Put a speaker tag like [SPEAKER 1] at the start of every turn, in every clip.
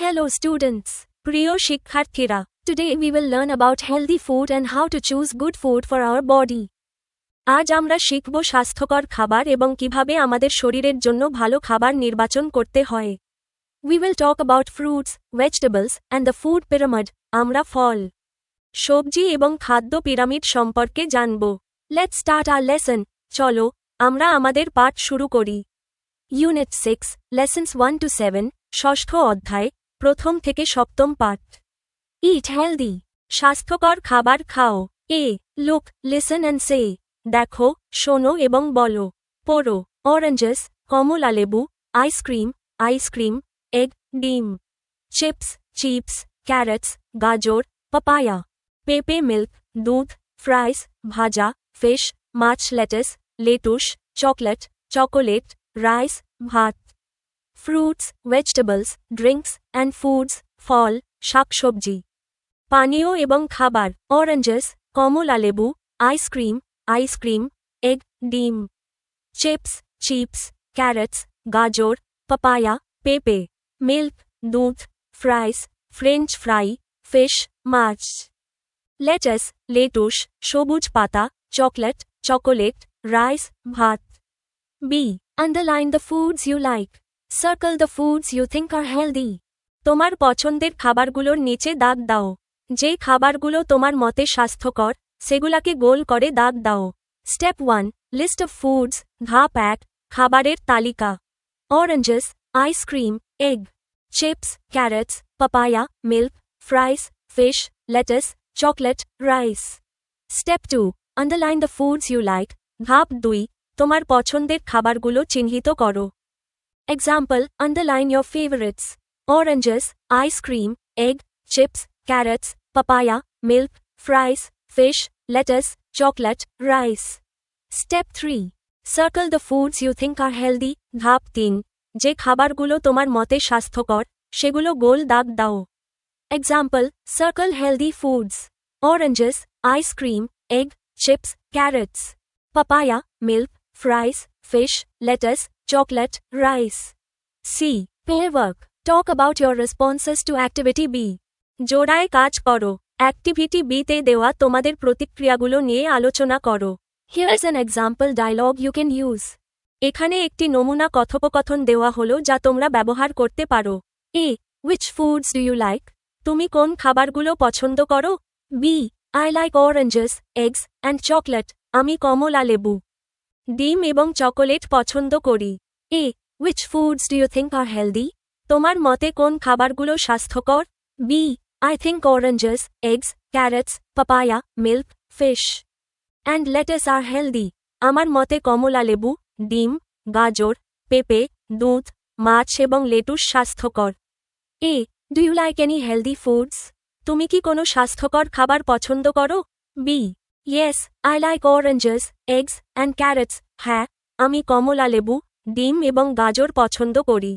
[SPEAKER 1] Hello students, প্রিয় শিক্ষার্থীরা, today we will learn about healthy food and how to choose good food for our body. আজ আমরা শিখব স্বাস্থ্যকর খাবার এবং কিভাবে আমাদের শরীরের জন্য ভালো খাবার নির্বাচন করতে হয়। We will talk about fruits, vegetables and the food pyramid. আমরা ফল, সবজি এবং খাদ্য পিরামিড সম্পর্কে জানব। Let's start our lesson. চলো আমরা আমাদের পাঠ শুরু করি। Unit 6, Lessons 1 to 7, ষষ্ঠ অধ্যায়, প্রথম থেকে সপ্তম পাঠ। Eat healthy. স্বাস্থ্যকর খাবার খাও। A. Look, listen and say. দেখো, শোনো এবং বলো। পড়ো। Oranges, কমলালেবু, আইসক্রিম, এগ, ডিম। চিপস, ক্যারটস, গাজর, পাপায়া। পেঁপে, মিল্ক, দুধ, ফ্রাইস, ভাজা, ফিশ, মাছ, লেটুস, চকোলেট, রাইস, ভাত। Fruits, vegetables, drinks, and foods, ফল, শাকসবজি। পানীয় এবং খাবার, oranges, কমলালেবু, আইসক্রিম, এগ, ডিম। চিপস, ক্যারটস, গাজর, পাপায়া, পেঁপে। মিল্ক, দুধ, ফ্রাইস, ফ্রেঞ্চ ফ্রাই, ফিশ, মাছ। লেটুস, সবুজ পাতা, চকোলেট, রাইস, ভাত। B. Underline the foods you like. Circle the foods you think are healthy. তোমার পছন্দের খাবারগুলোর নিচে দাগ দাও। যে খাবারগুলো তোমার মতে স্বাস্থ্যকর, সেগুলাকে গোল করে দাগ দাও। Step 1. List of foods. ধাপ 1. খাবারের তালিকা। Oranges, ice cream, egg. Chips, carrots, papaya, milk, fries, fish, lettuce, chocolate, rice. Step 2. Underline the foods you like. ধাপ 2. তোমার পছন্দের খাবারগুলো চিহ্নিত করো। Example, underline your favorites. Oranges, ice-cream, egg, chips, carrots, papaya, milk, fries, fish, lettuce, chocolate, rice. Step 3. Circle the foods you think are healthy. ধাপ 3. যে খাবারগুলো তোমার মতে স্বাস্থ্যকর, সেগুলো গোল দাগ দাও। Example, circle healthy foods. Oranges, ice-cream, egg, chips, carrots. Papaya, milk, fries, fish, lettuce, chocolate, rice. C. Pair work. Talk about your responses to activity B. জোড়ায় কাজ করো। অ্যাক্টিভিটি B তে দেওয়া তোমাদের প্রতিক্রিয়াগুলো নিয়ে আলোচনা করো। Here's an example dialogue you can use. এখানে একটি নমুনা কথোপকথন দেওয়া হলো যা তোমরা ব্যবহার করতে পারো। A. Which foods do you like? তুমি কোন খাবারগুলো পছন্দ করো? B. I like oranges, eggs, and chocolate. আমি কমলা লেবু, ডিম এবং চকোলেট পছন্দ করি। A. Which foods do you think are healthy? তোমার মতে কোন খাবারগুলো স্বাস্থ্যকর? B. I think oranges, eggs, carrots, papaya, milk, fish, and lettuce are healthy. আমার মতে কমলা লেবু, ডিম, গাজর, পেঁপে, দুধ, মাছ এবং লেটুস স্বাস্থ্যকর। A. Do you like any healthy foods? তুমি কি কোনো স্বাস্থ্যকর খাবার পছন্দ করো? B. Yes, I like oranges, eggs, and carrots. হ্যাঁ, আমি কমলা লেবু, ডিম এবং গাজর পছন্দ করি।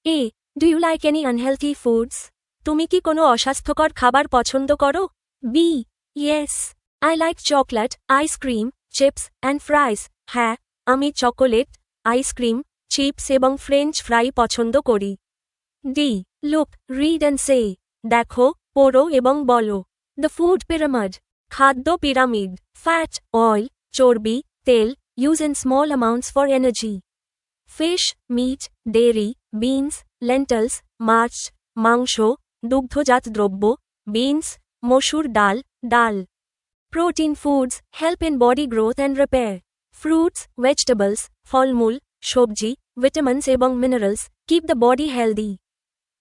[SPEAKER 1] A. Do you like any unhealthy foods? তুমি কি কোনো অস্বাস্থ্যকর খাবার পছন্দ করো? B. Yes, I like chocolate, ice cream, chips, and fries. হ্যাঁ, আমি চকোলেট, আইসক্রিম, চিপস এবং ফ্রেঞ্চ ফ্রাই পছন্দ করি। D. Look, read and say. দেখো, পড়ো এবং বলো। The food pyramid. খাদ্য পিরামিড। Fat, oil, চর্বি, তেল, use in small amounts for energy. Fish, meat, dairy, beans, lentils, মাছ, মাংস, দুগ্ধজাত দ্রব্য, beans, মসুর ডাল। Protein foods, help in body growth and repair. Fruits, vegetables, ফলমূল, সবজি, vitamins এবং minerals, keep the body healthy.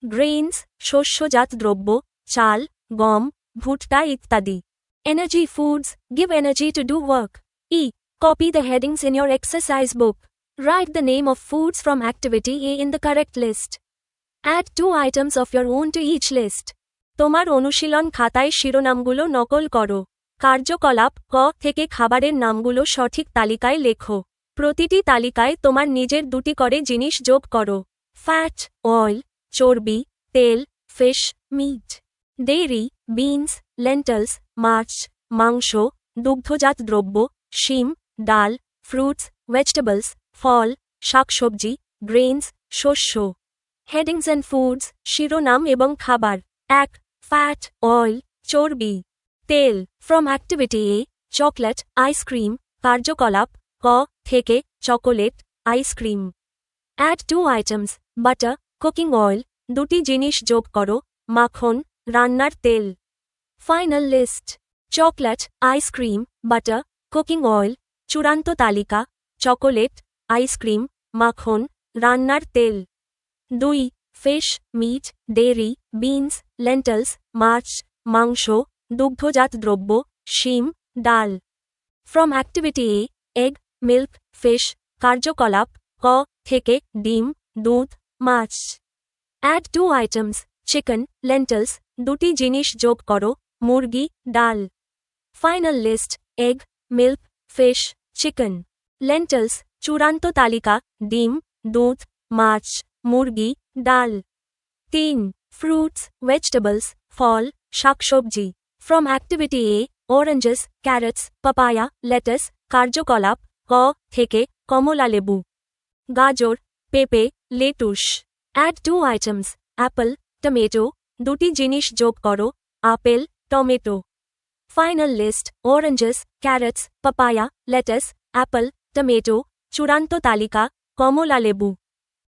[SPEAKER 1] Grains, শস্যজাত দ্রব্য, চাল, গম, ভুট্টা ইত্যাদি। Energy foods, give energy to do work. E. Copy the headings in your exercise book. Write the name of foods from activity A in the correct list. Add 2 items of your own to each list. তোমার অনুশীলন খাতায় শিরোনামগুলো নকল করো। কার্যকলাপ ক থেকে খাবারের নামগুলো সঠিক তালিকায় লেখো। প্রতিটি তালিকায় তোমার নিজের 2টি করে জিনিস যোগ করো। ফ্যাট, অয়েল, চর্বি, তেল, fish, meet. Dairy, beans, lentils, মাছ, মাংস, দুগ্ধজাত দ্রব্য, শিম, ডাল, ফ্রুটস, ভেজিটেবলস, ফল, শাকসবজি, গ্রেইনস, শস্য। হেডিংস অ্যান্ড ফুডস শিরোনাম এবং খাবার 1. ফ্যাট অয়েল চর্বি তেল from activity A chocolate ice cream কার্যকলাপ ক থেকে chocolate ice cream add 2 items butter cooking oil দুটি জিনিস যোগ করো মাখন রান্নার তেল final list chocolate ice cream butter cooking oil চূড়ান্ত তালিকা চকোলেট আইসক্রিম মাখন রান্নার তেল 2. Fish meat dairy beans lentils মাছ মাংস দুগ্ধজাত দ্রব্য শিম ডাল from activity A egg milk fish কার্যকলাপ ক থেকে ডিম দুধ মাছ অ্যাড 2 আইটেমস চিকেন লেন্টলস দুটি জিনিস যোগ করো মুরগি ডাল final list egg milk fish chicken lentils চূড়ান্ত তালিকা ডিম দুধ মাছ মুরগি ডাল 3. ফ্রুটস ভেজিটেবলস ফল শাকসবজি from activity A oranges carrots papaya lettuce কার্যকলাপ ক থেকে কমলালেবু গাজর পেঁপে লেটুস অ্যাড 2 আইটেমস অ্যাপল টমেটো দুটি জিনিস যোগ করো আপেল টমেটো final list oranges carrots papaya lettuce apple tomato চূড়ান্ত তালিকা কমলালেবু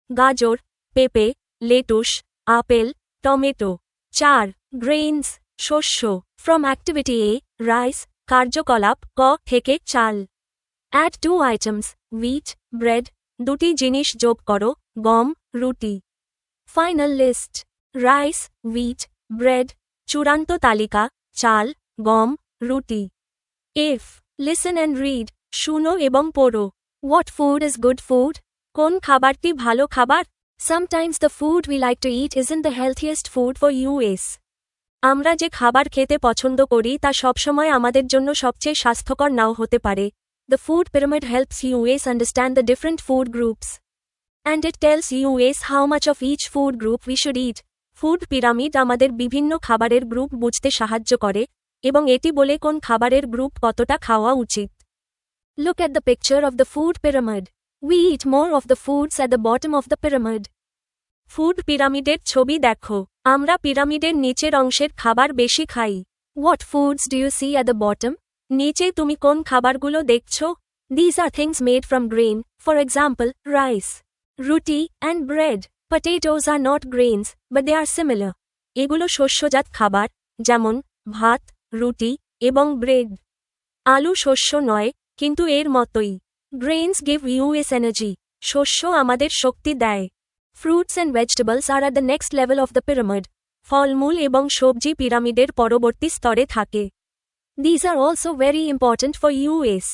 [SPEAKER 1] গাজর পেঁপে লেটুস আপেল টমেটো 4. গ্রেইনস শস্য ফ্রম অ্যাক্টিভিটি এ রাইস কার্যকলাপ ক থেকে চাল অ্যাড 2 আইটেমস হুইট ব্রেড দুটি জিনিস যোগ করো গম রুটি final list rice wheat bread চূড়ান্ত তালিকা চাল গম রুটি ইফ লিসেন অ্যান্ড রিড শুনো এবং পড়ো what food is good food কোন খাবারটি ভালো খাবার Sometimes the food we like to eat isn't the healthiest food for us. আমরা যে খাবার খেতে পছন্দ করি তা সবসময় আমাদের জন্য সবচেয়ে স্বাস্থ্যকর নাও হতে পারে The food pyramid helps us understand the different food groups. And it tells us how much of each food group we should eat. Food pyramid আমাদের বিভিন্ন খাবারের গ্রুপ বুঝতে সাহায্য করে এবং এটি বলে কোন খাবারের গ্রুপ কতটা খাওয়া উচিত Look at the picture of the food pyramid. We eat more of the foods at the bottom of the pyramid. Food পিরামিডের ছবি দেখো আমরা পিরামিডের নিচের অংশের খাবার বেশি খাই What foods do you see at the bottom? নিচে তুমি কোন খাবারগুলো দেখছো These are things made from grain, for example, rice, roti and bread. Potatoes are not grains, but they are similar. এগুলো শস্যজাত খাবার যেমন ভাত রুটি এবং ব্রেড আলু শস্য নয় কিন্তু এর মতোই Grains give us energy. শস্য আমাদের শক্তি দেয় Fruits and vegetables are at the next level of the pyramid. ফলমূল এবং সবজি পিরামিডের পরবর্তী স্তরে থাকে These are also very important for us.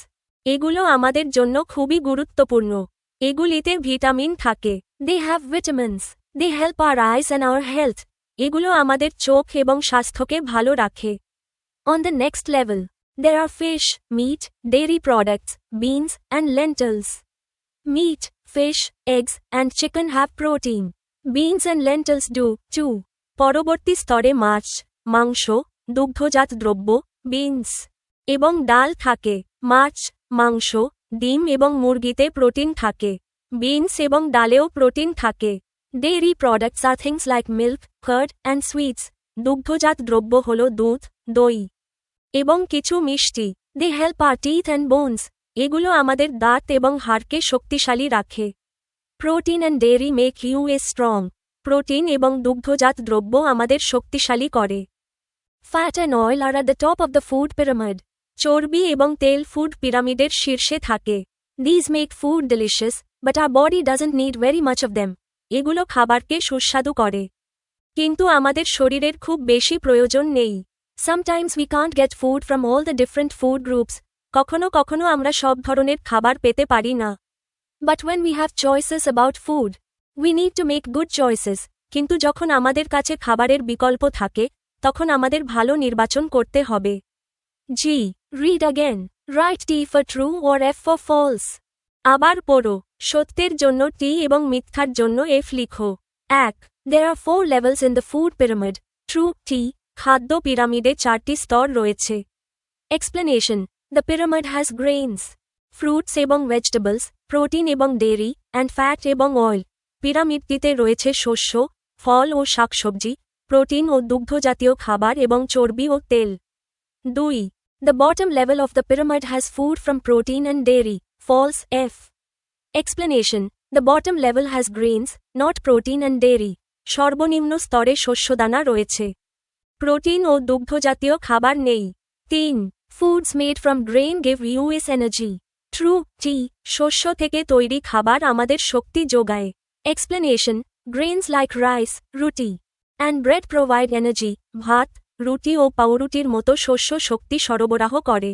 [SPEAKER 1] এগুলো আমাদের জন্য খুবই গুরুত্বপূর্ণ এগুলিতে ভিটামিন থাকে They have vitamins. They help our eyes and our health. এগুলো আমাদের চোখ এবং স্বাস্থ্যকে ভালো রাখে On the next level, there are fish, meat, dairy products, beans, and lentils. Meat, fish, eggs, and chicken have protein. Beans and lentils do, too. পরবর্তী স্তরে মাছ মাংস দুগ্ধজাত দ্রব্য বিনস এবং ডাল থাকে মাছ মাংস ডিম এবং মুরগিতে প্রোটিন থাকে বিনস এবং ডালেও প্রোটিন থাকে Dairy products are things like milk, curd, and sweets. দুগ্ধজাত দ্রব্য হল দুধ দই এবং কিছু মিষ্টি They help our teeth and bones. এগুলো আমাদের দাঁত এবং হাড়কে শক্তিশালী রাখে Protein and dairy make us strong. Protein এবং দুগ্ধজাত দ্রব্য আমাদের শক্তিশালী করে Fat and oil are at the top of the food pyramid. চর্বি এবং তেল ফুড পিরামিডের শীর্ষে থাকে These make food delicious, but our body doesn't need very much of them. এগুলো খাবারকে সুস্বাদু করে কিন্তু আমাদের শরীরের খুব বেশি প্রয়োজন নেই Sometimes we can't get food from all the different food groups. কখনো কখনো আমরা সব ধরনের খাবার পেতে পারি না But when we have choices about food, we need to make good choices. কিন্তু যখন আমাদের কাছে খাবারের বিকল্প থাকে তখন আমাদের ভালো নির্বাচন করতে হবে G. Read again. Write T for true or F for false. আবার পড়ো সত্যের জন্য T এবং মিথ্যার জন্য F লিখো 1. There are 4 levels in the food pyramid. True T. খাদ্য পিরামিডে 4টি স্তর রয়েছে Explanation. The pyramid has grains, fruits এবং vegetables, protein এবং dairy, and fat এবং oil. পিরামিডটিতে রয়েছে শস্য, ফল ও শাকসবজি, প্রোটিন ও দুগ্ধজাতীয় খাবার এবং চর্বি ও তেল। 2. The bottom level of the pyramid has food from protein and dairy. False. F. Explanation. The bottom level has grains, not protein and dairy. সর্বনিম্ন স্তরে শস্যদানা রয়েছে। প্রোটিন ও দুগ্ধজাতীয় খাবার নেই। 3. Foods made from grain give us energy. True. T. শস্য থেকে তৈরি খাবার আমাদের শক্তি যোগায়। Explanation. Grains like rice, roti, and bread provide energy. ভাত, রুটি ও পাউরুটির মতো শস্য শক্তি সরবরাহ করে।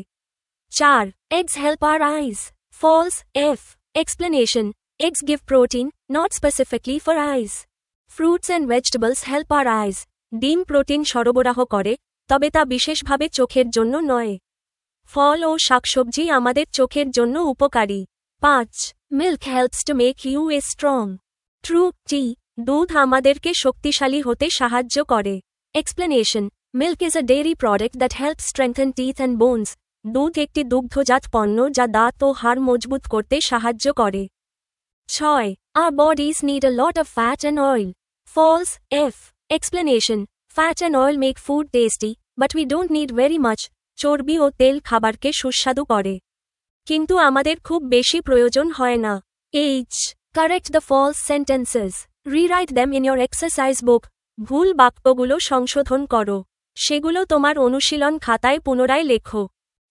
[SPEAKER 1] 4. Eggs help our eyes. False. F. Explanation. Eggs give protein, not specifically for eyes. Fruits and vegetables help our eyes. ডিম প্রোটিন সরবরাহ করে, তবে তা বিশেষভাবে চোখের জন্য নয়। ফল ও শাকসবজি আমাদের চোখের জন্য উপকারী। 5. Milk helps to make you strong. True. T. দুধ আমাদেরকে শক্তিশালী হতে সাহায্য করে। Explanation. Milk is a dairy product that helps strengthen teeth and bones. দুধ একটি দুগ্ধজাত পণ্য যা দাঁত ও হাড় মজবুত করতে সাহায্য করে। 6. Our bodies need a lot of fat and oil. False. F. Explanation. Fat and oil make food tasty, but we don't need very much. চর্বি ও তেল খাবারকে সুস্বাদু করে, কিন্তু আমাদের খুব বেশি প্রয়োজন হয় না। H. Correct the false sentences. Rewrite them in your exercise book. ভুল বাক্যগুলো সংশোধন করো, সেগুলো তোমার অনুশীলন খাতায় পুনরায় লেখো।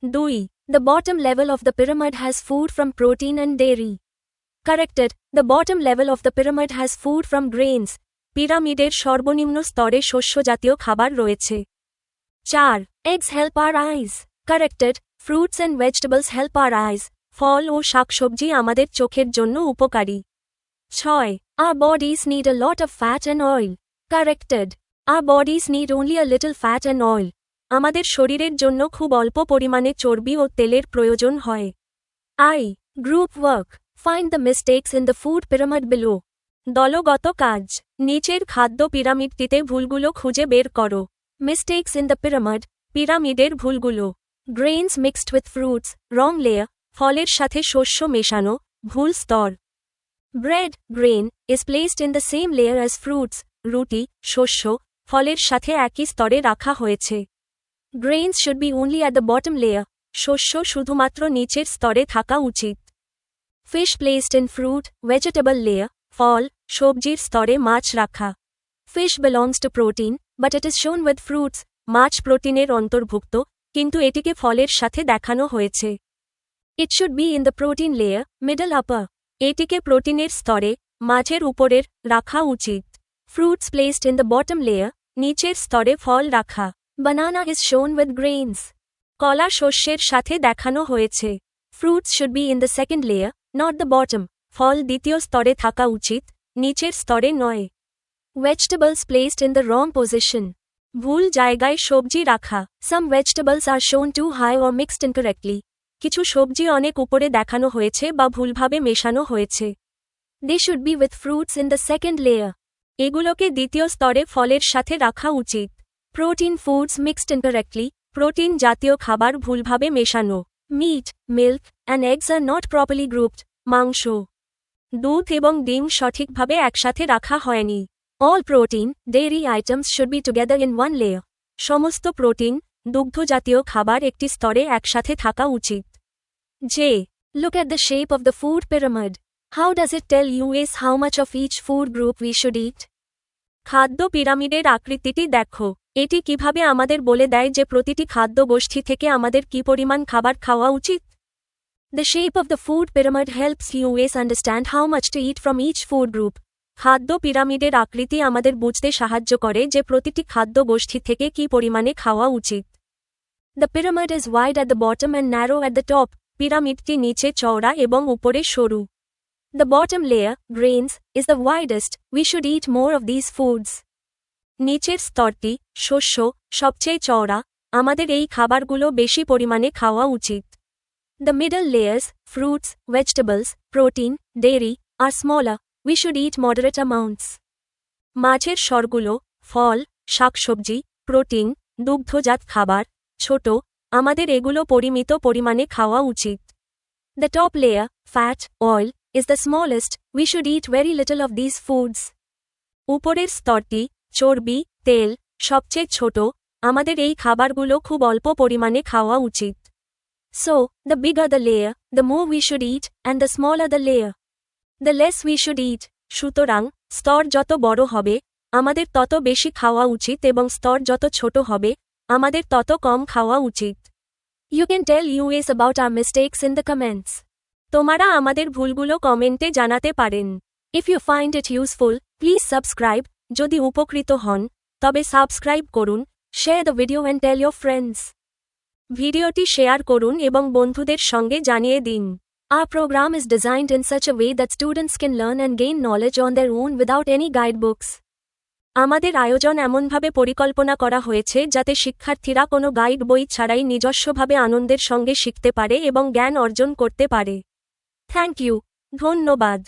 [SPEAKER 1] 2. The bottom level of the pyramid has food from protein and dairy. Corrected. The bottom level of the pyramid has food from grains. পিরামিডের সর্বনিম্ন স্তরে শস্যজাতীয় খাবার রয়েছে। 4. Eggs help our eyes. Corrected. Fruits and vegetables help our eyes. ফল ও শাকসবজি আমাদের চোখের জন্য উপকারী। 6. Our bodies need a lot of fat and oil. Corrected. Our bodies need only a little fat and oil. আমাদের শরীরের জন্য খুব অল্প পরিমাণে চর্বি ও তেলের প্রয়োজন হয়। I. Group work. Find the mistakes in the food pyramid below. দলগত কাজ। নিচের খাদ্য পিরামিডটিতে ভুলগুলো খুঁজে বের করো। Mistakes in the pyramid. পিরামিডের ভুলগুলো। Grains mixed with fruits. Wrong layer. ফলের সাথে শস্য মেশানো, ভুল স্তর। Bread, grain, is placed in the same layer as fruits. রুটি, শস্য, ফলের সাথে একই স্তরে রাখা হয়েছে। Grains should be only at the bottom layer. শস্য শুধুমাত্র নিচের স্তরে থাকা উচিত। Fish placed in fruit, vegetable layer. ফল, সবজির স্তরে মাছ রাখা। Fish belongs to protein, but it is shown with fruits. মাছ প্রোটিনের অন্তর্ভুক্ত, কিন্তু এটিকে ফলের সাথে দেখানো হয়েছে। It should be in the protein layer, middle upper. এটিকে প্রোটিনের স্তরে, মাছের উপরের, রাখা উচিত। Fruits placed in the bottom layer, নিচের স্তরে ফল রাখা। Banana is shown with grains. কলা শস্যের সাথে দেখানো হয়েছে। Fruits should be in the second layer, not the bottom. ফল দ্বিতীয় স্তরে থাকা উচিত, নিচের স্তরে নয়। Vegetables placed in the wrong position. ভুল জায়গায় সবজি রাখা। Some vegetables are shown too high or mixed incorrectly. কিছু সবজি অনেক উপরে দেখানো হয়েছে বা ভুলভাবে মেশানো হয়েছে। They should be with fruits in the second layer. এগুলোকে দ্বিতীয় স্তরে ফলের সাথে রাখা উচিত। Protein foods mixed incorrectly. Protein জাতীয় খাবার ভুলভাবে মেশানো। Meat, milk, and eggs are not properly grouped. মাংস, দুধ এবং ডিম সঠিকভাবে একসাথে রাখা হয়নি। All protein, dairy items should be together in one layer. সমস্ত প্রোটিন, দুগ্ধজাতীয় খাবার একটি স্তরে একসাথে থাকা উচিত। J. Look at the shape of the food pyramid. How does it tell us how much of each food group we should eat? খাদ্য পিরামিডের আকৃতিটি দেখো। এটি কিভাবে আমাদের বলে দেয় যে প্রতিটি খাদ্য গোষ্ঠী থেকে আমাদের কি পরিমাণ খাবার খাওয়া উচিত? The shape of the food pyramid helps us understand how much to eat from each food group. খাদ্য পিরামিডের আকৃতি আমাদের বুঝতে সাহায্য করে যে প্রতিটি খাদ্য গোষ্ঠী থেকে কি পরিমাণে খাওয়া উচিত। The pyramid is wide at the bottom and narrow at the top. পিরামিডটি নিচে চওড়া এবং উপরে সরু। The bottom layer, grains, is the widest. We should eat more of these foods. নিচের স্তরটি, শস্য, সবচেয়ে চওড়া, আমাদের এই খাবারগুলো বেশি পরিমাণে খাওয়া উচিত। The middle layers, fruits, vegetables, protein, dairy, are smaller. We should eat moderate amounts. মাঝের স্তরগুলো, ফল, শাকসবজি, প্রোটিন, দুগ্ধজাত খাবার, ছোট, আমাদের এগুলো পরিমিত পরিমাণে খাওয়া উচিত। The top layer, fat, oil, is the smallest, we should eat very little of these foods. উপরের স্তরটি, চর্বি, তেল, সবচেয়ে ছোট, আমাদের এই খাবারগুলো খুব অল্প পরিমাণে খাওয়া উচিত। So, the bigger the layer, the more we should eat, and the smaller the layer, the less we should eat. সুতরাং, স্তর যত বড় হবে, আমাদের তত বেশি খাওয়া উচিত এবং স্তর যত ছোট হবে, আমাদের তত কম খাওয়া উচিত। You can tell us about our mistakes in the comments. তোমরা আমাদের ভুলগুলো কমেন্টে জানাতে পারেন। If you find it useful, please subscribe. যদি উপকৃত হন, তবে সাবস্ক্রাইব করুন, share the video and tell your friends. ভিডিওটি শেয়ার করুন এবং বন্ধুদের সঙ্গে জানিয়ে দিন। Our program is designed in such a way that students can learn and gain knowledge on their own without any guidebooks. আমাদের আয়োজন এমনভাবে পরিকল্পনা করা হয়েছে যাতে শিক্ষার্থীরা কোনো গাইড বই ছাড়াই নিজস্বভাবে আনন্দের সঙ্গে শিখতে পারে এবং জ্ঞান অর্জন করতে পারে। Thank you. ধন্যবাদ।